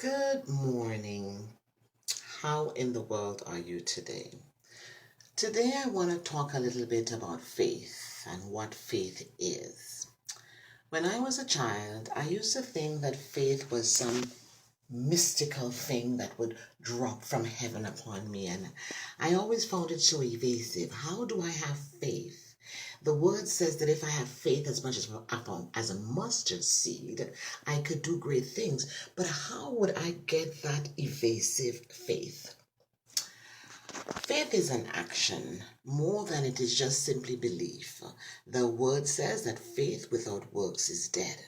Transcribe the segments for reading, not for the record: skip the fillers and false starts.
Good morning. How in the world are you today? Today I want to talk a little bit about faith and what faith is. When I was a child, I used to think that faith was some mystical thing that would drop from heaven upon me, and I always found it so evasive. How do I have faith? The word says that if I have faith as much as a mustard seed, I could do great things. But how would I get that evasive faith? Faith is an action more than it is just simply belief. The word says that faith without works is dead.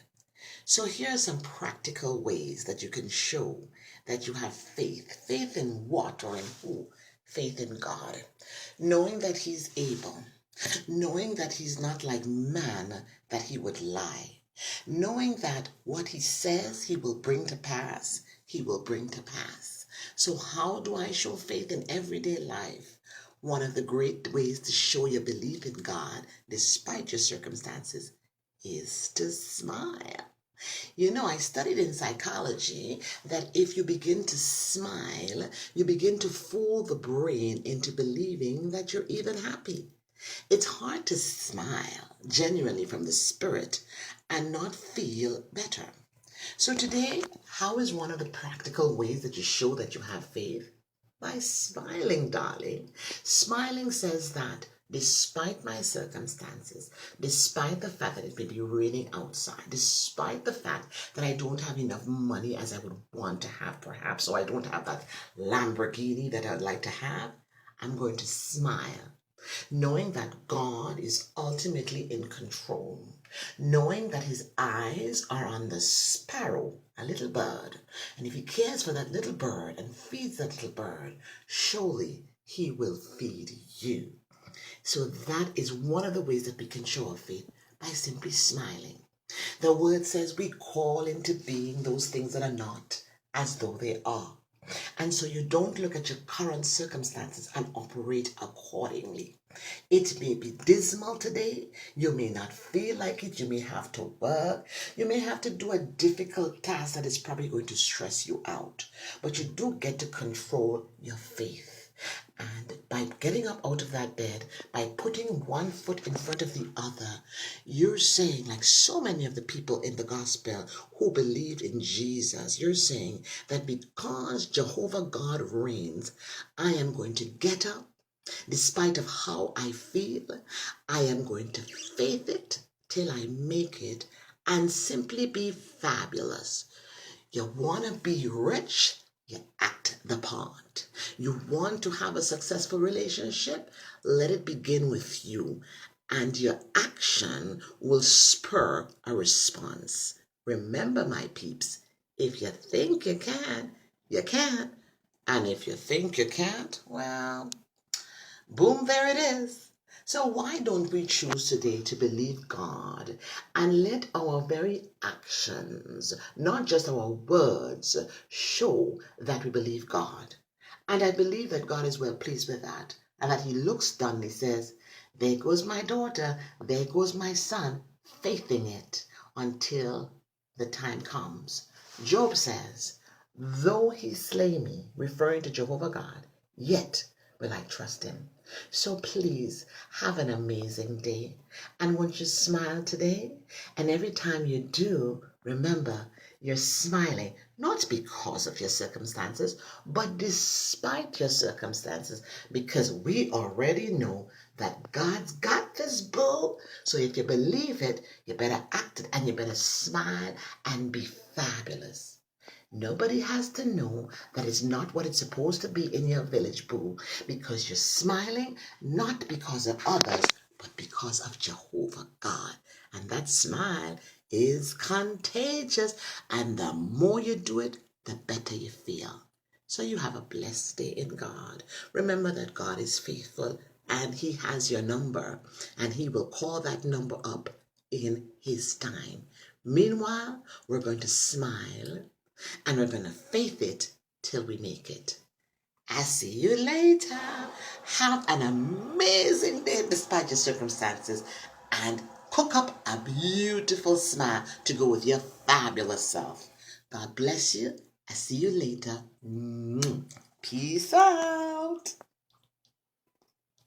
So here are some practical ways that you can show that you have faith. Faith in what or in who? Faith in God. Knowing that He's able. Knowing that He's not like man that He would lie. Knowing that what He says He will bring to pass, He will bring to pass. So how do I show faith in everyday life? One of the great ways to show your belief in God despite your circumstances is to smile. I studied in psychology that if you begin to smile, you begin to fool the brain into believing that you're even happy. It's hard to smile genuinely from the spirit and not feel better. So today, how is one of the practical ways that you show that you have faith? By smiling, darling. Smiling says that despite my circumstances, despite the fact that it may be raining outside, despite the fact that I don't have enough money as I would want to have perhaps, or I don't have that Lamborghini that I'd like to have, I'm going to smile, knowing that God is ultimately in control, knowing that His eyes are on the sparrow, a little bird, and if He cares for that little bird and feeds that little bird, surely He will feed you. So that is one of the ways that we can show our faith, by simply smiling. The word says we call into being those things that are not as though they are. And so you don't look at your current circumstances and operate accordingly. It may be dismal today. You may not feel like it. You may have to work. You may have to do a difficult task that is probably going to stress you out. But you do get to control your faith. And by getting up out of that bed, by putting one foot in front of the other, you're saying, like so many of the people in the gospel who believed in Jesus, you're saying that because Jehovah God reigns, I am going to get up. Despite of how I feel, I am going to faith it till I make it and simply be fabulous. You want to be rich? You act the part. You want to have a successful relationship? Let it begin with you. And your action will spur a response. Remember, my peeps, if you think you can, you can. And if you think you can't, well, boom, there it is. So why don't we choose today to believe God and let our very actions, not just our words, show that we believe God? And I believe that God is well pleased with that, and that He looks down and He says, there goes my daughter, there goes my son, faithing it until the time comes. Job says, though He slay me, referring to Jehovah God, yet will I trust Him. So please have an amazing day. And won't you smile today? And every time you do, remember, you're smiling not because of your circumstances, but despite your circumstances, because we already know that God's got this, boo. So if you believe it, you better act it and you better smile and be fabulous. Nobody has to know that it's not what it's supposed to be in your village, boo, because you're smiling not because of others, but because of Jehovah God. And that smile is contagious. And the more you do it, the better you feel. So you have a blessed day in God. Remember that God is faithful and He has your number, and He will call that number up in His time. Meanwhile, we're going to smile and we're going to faith it till we make it. I'll see you later. Have an amazing day despite your circumstances, and cook up a beautiful smile to go with your fabulous self. God bless you I'll see you later. Peace out.